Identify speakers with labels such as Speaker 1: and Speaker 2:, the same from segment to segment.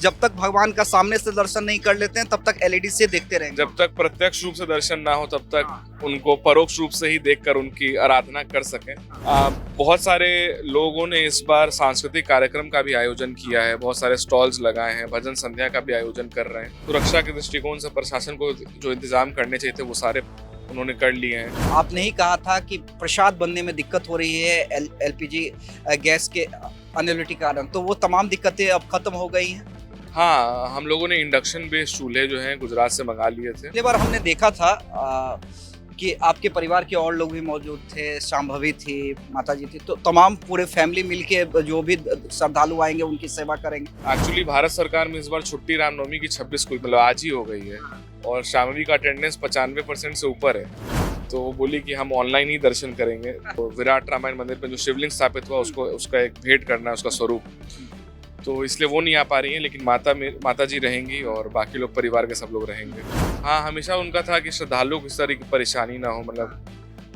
Speaker 1: जब तक भगवान का सामने से दर्शन नहीं कर लेते हैं तब तक एलईडी से देखते रहेंगे।
Speaker 2: जब तक प्रत्यक्ष रूप से दर्शन ना हो तब तक
Speaker 1: हाँ।
Speaker 2: उनको परोक्ष रूप से ही देखकर उनकी आराधना कर सकें। बहुत सारे लोगों ने इस बार सांस्कृतिक कार्यक्रम का भी आयोजन किया है, बहुत सारे स्टॉल्स लगाए हैं, भजन संध्या का भी आयोजन कर रहे हैं। सुरक्षा के दृष्टिकोण से प्रशासन को जो इंतजाम करने चाहिए थे वो सारे उन्होंने कर लिए हैं।
Speaker 1: आपने ही कहा था कि प्रसाद बनने में दिक्कत हो रही है एलपीजी गैस के अनअवेलेबिलिटी के कारण, तो वो तमाम दिक्कतें अब खत्म हो गई हैं।
Speaker 2: हाँ, हम लोगों ने इंडक्शन बेस्ड चूल्हे जो हैं गुजरात से मंगा लिए थे।
Speaker 1: पिछली बार हमने देखा था कि आपके परिवार के और लोग भी मौजूद थे, शांभवी थी, माताजी थी, तो तमाम पूरे फैमिली मिलके जो भी श्रद्धालु आएंगे उनकी सेवा करेंगे।
Speaker 2: एक्चुअली भारत सरकार में इस बार छुट्टी रामनवमी की 26 को मतलब आज ही हो गई है और शामवी का अटेंडेंस 95% से ऊपर है। तो वो बोली कि हम ऑनलाइन ही दर्शन करेंगे। तो विराट रामायण मंदिर पे जो शिवलिंग स्थापित हुआ उसको उसका एक भेंट करना है, उसका स्वरूप, तो इसलिए वो नहीं आ पा रही हैं, लेकिन माता जी रहेंगी और बाकी लोग परिवार के सब लोग रहेंगे। हाँ, हमेशा उनका था कि श्रद्धालुओं को इस तरह की परेशानी ना हो, मतलब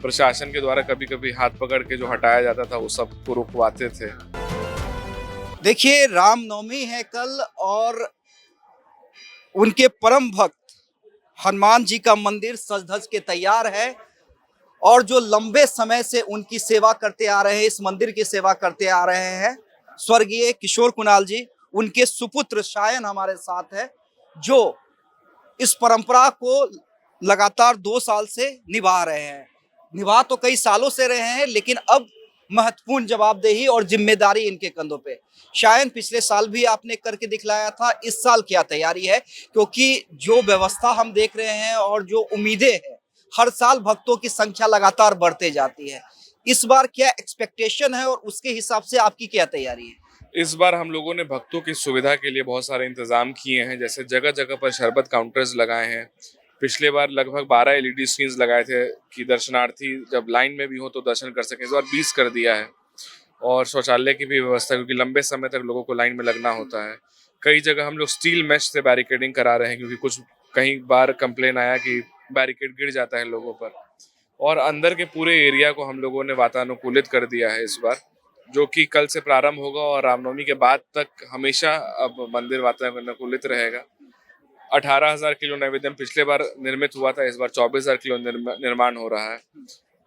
Speaker 2: प्रशासन के द्वारा कभी कभी हाथ पकड़ के जो हटाया जाता था वो सब को रुकवाते थे।
Speaker 1: देखिए, रामनवमी है कल और उनके परम भक्त हनुमान जी का मंदिर सज धज के तैयार है और जो लंबे समय से उनकी सेवा करते आ रहे हैं, इस मंदिर की सेवा करते आ रहे हैं, स्वर्गीय किशोर कुणाल जी, उनके सुपुत्र शायन हमारे साथ है, जो इस परंपरा को लगातार 2 साल से निभा रहे हैं। निभा तो कई सालों से रहे हैं, लेकिन अब महत्वपूर्ण जवाबदेही और जिम्मेदारी इनके कंधों पे। शायद पिछले साल भी आपने करके दिखलाया था, इस साल क्या तैयारी है? क्योंकि जो व्यवस्था हम देख रहे हैं और जो उम्मीदें हैं, हर साल भक्तों की संख्या लगातार बढ़ते जाती है। इस बार क्या एक्सपेक्टेशन है और उसके हिसाब से आपकी क्या तैयारी है?
Speaker 2: इस बार हम लोगों ने भक्तों की सुविधा के लिए बहुत सारे इंतजाम किए हैं, जैसे जगह जगह पर शरबत काउंटर्स लगाए हैं। पिछले बार लगभग 12 एलईडी स्क्रीन्स लगाए थे कि दर्शनार्थी जब लाइन में भी हो तो दर्शन कर सकें। इस बार 20 कर दिया है और शौचालय की भी व्यवस्था, क्योंकि लंबे समय तक लोगों को लाइन में लगना होता है। कई जगह हम लोग स्टील मैश से बैरिकेडिंग करा रहे हैं, क्योंकि कुछ कई बार कंप्लेन आया कि बैरिकेड गिर जाता है लोगों पर। और अंदर के पूरे एरिया को हम लोगों ने वातानुकूलित कर दिया है इस बार, जो कि कल से प्रारंभ होगा और रामनवमी के बाद तक हमेशा अब मंदिर वातानुकूलित रहेगा। 18,000 किलो नैवेद्य पिछले बार निर्मित हुआ था, इस बार 24,000 किलो निर्माण हो रहा है।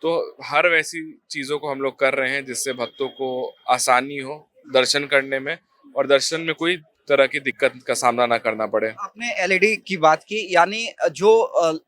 Speaker 2: तो हर वैसी चीज़ों को हम लोग कर रहे हैं जिससे भक्तों को आसानी हो दर्शन करने में और दर्शन में कोई तरह की दिक्कत का सामना ना करना पड़े।
Speaker 1: आपने एलईडी की बात की, यानी जो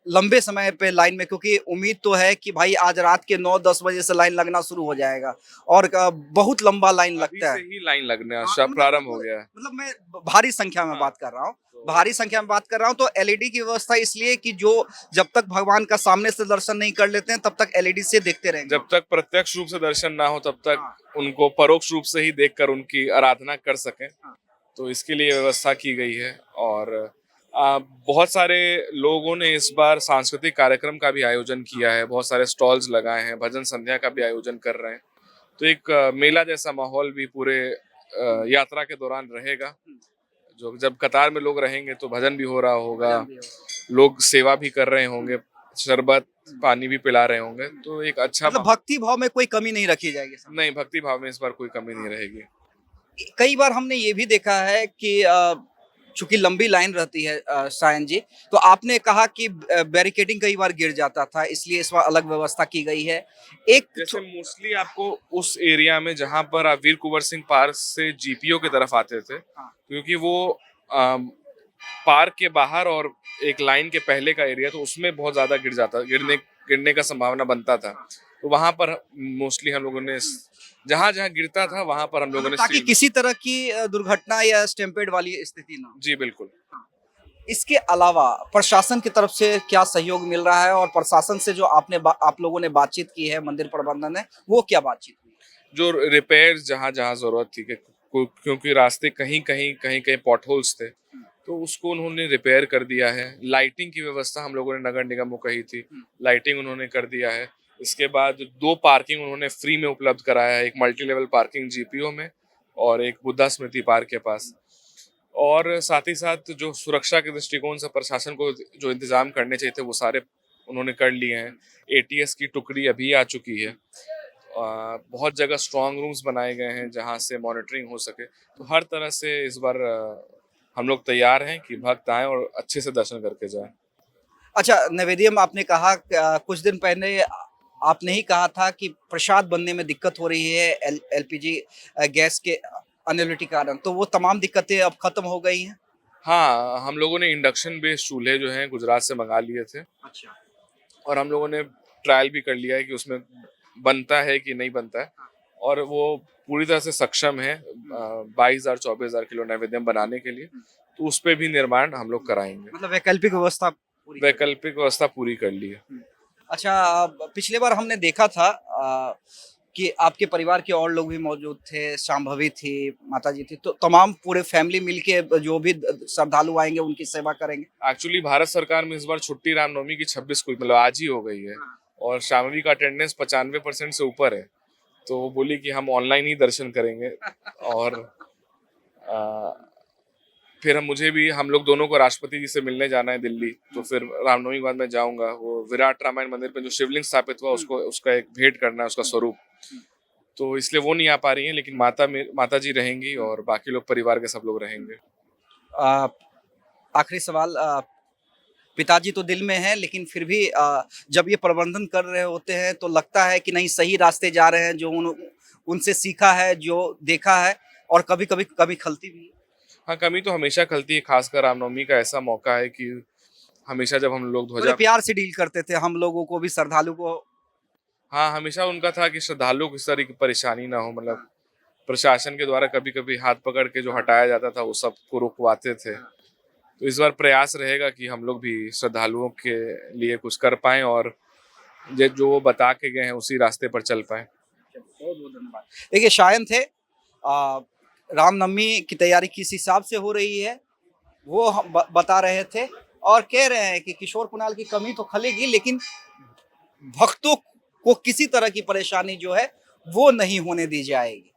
Speaker 1: लंबे समय पे लाइन में, क्योंकि उम्मीद तो है कि भाई आज रात के 9-10 बजे से लाइन लगना शुरू हो जाएगा और बहुत लंबा लाइन
Speaker 2: अभी
Speaker 1: लगता
Speaker 2: से
Speaker 1: है।
Speaker 2: ही लाइन लगना
Speaker 1: हाँ,
Speaker 2: प्रारंभ हो गया है।
Speaker 1: मतलब मैं भारी संख्या में
Speaker 2: हाँ,
Speaker 1: बात कर रहा हूँ।
Speaker 2: तो
Speaker 1: भारी संख्या में बात कर रहा हूँ, तो एलईडी की व्यवस्था इसलिए कि जो जब तक भगवान का सामने से दर्शन नहीं कर लेते हैं तब तक एलईडी से देखते रहेंगे।
Speaker 2: जब तक प्रत्यक्ष रूप से दर्शन ना हो तब तक
Speaker 1: हाँ,
Speaker 2: उनको परोक्ष रूप से ही देखकर उनकी आराधना कर सकें,
Speaker 1: हाँ।
Speaker 2: तो इसके लिए व्यवस्था की गई है। और बहुत सारे लोगों ने इस बार सांस्कृतिक कार्यक्रम का भी आयोजन किया है, बहुत सारे स्टॉल्स लगाए हैं, भजन संध्या का भी आयोजन कर रहे हैं। तो एक मेला जैसा माहौल भी पूरे यात्रा के दौरान रहेगा। जो जब कतार में लोग रहेंगे तो भजन भी हो रहा होगा,
Speaker 1: भजन भी हो।
Speaker 2: लोग सेवा भी कर रहे होंगे, शरबत पानी भी पिला रहे होंगे, तो एक अच्छा
Speaker 1: मतलब भक्ति भाव में कोई कमी नहीं रखी जाएगी इसमें।
Speaker 2: नहीं, भक्ति भाव में इस बार कोई कमी नहीं रहेगी।
Speaker 1: कई बार हमने ये भी देखा है कि चूंकि लंबी लाइन रहती है, सायन जी, तो आपने कहा कि बैरिकेडिंग कई बार गिर जाता था, इसलिए इस बार अलग व्यवस्था की गई है। एक
Speaker 2: जैसे मोस्टली आपको उस एरिया में जहां पर आप वीर कुंवर सिंह पार्क से जीपीओ की तरफ आते थे,
Speaker 1: हाँ,
Speaker 2: क्योंकि वो पार्क के बाहर और एक लाइन के पहले का एरिया, तो उसमें बहुत ज्यादा गिरने गिरने का संभावना बनता था। तो वहां पर मोस्टली हम लोगों ने जहां जहां गिरता था वहां पर हम लोगों
Speaker 1: मतलब
Speaker 2: ने
Speaker 1: ताकि
Speaker 2: सील।
Speaker 1: किसी तरह की दुर्घटना या स्टैम्पेड वाली स्थिति ना हो।
Speaker 2: जी बिल्कुल।
Speaker 1: इसके अलावा प्रशासन की तरफ से क्या सहयोग मिल रहा है और प्रशासन से जो आप लोगों ने बातचीत की है, मंदिर प्रबंधन ने, वो क्या बातचीत हुई?
Speaker 2: जो रिपेयर जहां जहां जरूरत थी क्योंकि रास्ते कहीं कहीं पॉट होल्स थे, तो उसको उन्होंने रिपेयर कर दिया है। लाइटिंग की व्यवस्था हम लोगों ने नगर निगम को कही थी, लाइटिंग उन्होंने कर दिया है। इसके बाद 2 पार्किंग उन्होंने फ्री में उपलब्ध कराया है, एक मल्टी लेवल पार्किंग जीपीओ में और एक बुद्धा स्मृति पार्क के पास। और साथ ही साथ जो सुरक्षा के दृष्टिकोण से प्रशासन को जो इंतजाम करने चाहिए थे वो सारे उन्होंने कर लिए हैं। एटीएस की टुकड़ी अभी आ चुकी है। बहुत जगह स्ट्रांग रूम्स बनाए गए हैं जहां से मॉनिटरिंग हो सके। तो हर तरह से इस बार हम लोग तैयार हैं कि भक्त आएं और अच्छे से दर्शन करके जाएं।
Speaker 1: अच्छा निवेदियम, आपने कहा कुछ दिन पहले आपने ही कहा था कि प्रसाद बनने में दिक्कत हो रही है एलपीजी गैस के अनअवेलेबिलिटी कारण, तो वो तमाम दिक्कतें अब खत्म हो गई हैं।
Speaker 2: हाँ, हम लोगों ने इंडक्शन बेस्ड चूल्हे जो हैं गुजरात से मंगा लिए थे
Speaker 1: अच्छा।
Speaker 2: और हम लोगों ने ट्रायल भी कर लिया है कि उसमें बनता है कि नहीं बनता है, और वो पूरी तरह से सक्षम है 22,000 24,000 किलो नैवेद्यम बनाने के लिए। तो उस पे भी निर्माण हम लोग कराएंगे।
Speaker 1: मतलब वैकल्पिक व्यवस्था पूरी कर ली।
Speaker 2: वैकल्पिक व्यवस्था पूरी कर ली है।
Speaker 1: अच्छा, पिछले बार हमने देखा था कि आपके परिवार के और लोग भी मौजूद थे, शांभवी थी, माताजी थी, तो तमाम पूरे फैमिली मिलके जो भी श्रद्धालु आएंगे उनकी सेवा करेंगे।
Speaker 2: एक्चुअली भारत सरकार में इस बार छुट्टी रामनवमी की 26 को, मतलब आज ही हो गई है, और शामवी का अटेंडेंस 95% से ऊपर है। तो वो बोली कि हम ऑनलाइन ही दर्शन करेंगे। और आ, फिर हम लोग दोनों को राष्ट्रपति जी से मिलने जाना है दिल्ली, तो फिर रामनवमी के बाद मैं जाऊंगा। वो विराट रामायण मंदिर पे जो शिवलिंग स्थापित हुआ उसको, उसका एक भेंट करना है, उसका स्वरूप। तो इसलिए वो नहीं आ पा रही हैं, लेकिन माता जी रहेंगी और बाकी लोग परिवार के सब लोग रहेंगे।
Speaker 1: अ, आखिरी सवाल, पिताजी तो दिल में हैं, लेकिन फिर भी जब ये प्रबंधन कर रहे होते हैं तो लगता है कि नहीं सही रास्ते जा रहे हैं, जो उनसे सीखा है, जो देखा है, और कभी कभी कभी खलती भी है।
Speaker 2: हाँ, कमी तो हमेशा खलती है, खासकर रामनवमी का ऐसा मौका है कि हमेशा जब हम लोग
Speaker 1: बड़े
Speaker 2: ध्वजा,
Speaker 1: प्यार से डील करते थे हम लोगों को भी, श्रद्धालु को।
Speaker 2: हाँ, हमेशा उनका था कि श्रद्धालुओं को इस तरह की परेशानी ना हो। मतलब प्रशासन के द्वारा कभी कभी हाथ पकड़ के जो हटाया जाता था वो सबको रुकवाते थे। तो इस बार प्रयास रहेगा कि हम लोग भी श्रद्धालुओं के लिए कुछ कर पाएं और जो वो बता के गए हैं उसी रास्ते पर चल पाएं।
Speaker 1: बहुत बहुत धन्यवाद। देखिए, शायन थे, रामनवमी की तैयारी किस हिसाब से हो रही है वो हम बता रहे थे, और कह रहे हैं कि किशोर कुणाल की कमी तो खलेगी, लेकिन भक्तों को किसी तरह की परेशानी जो है वो नहीं होने दी जाएगी।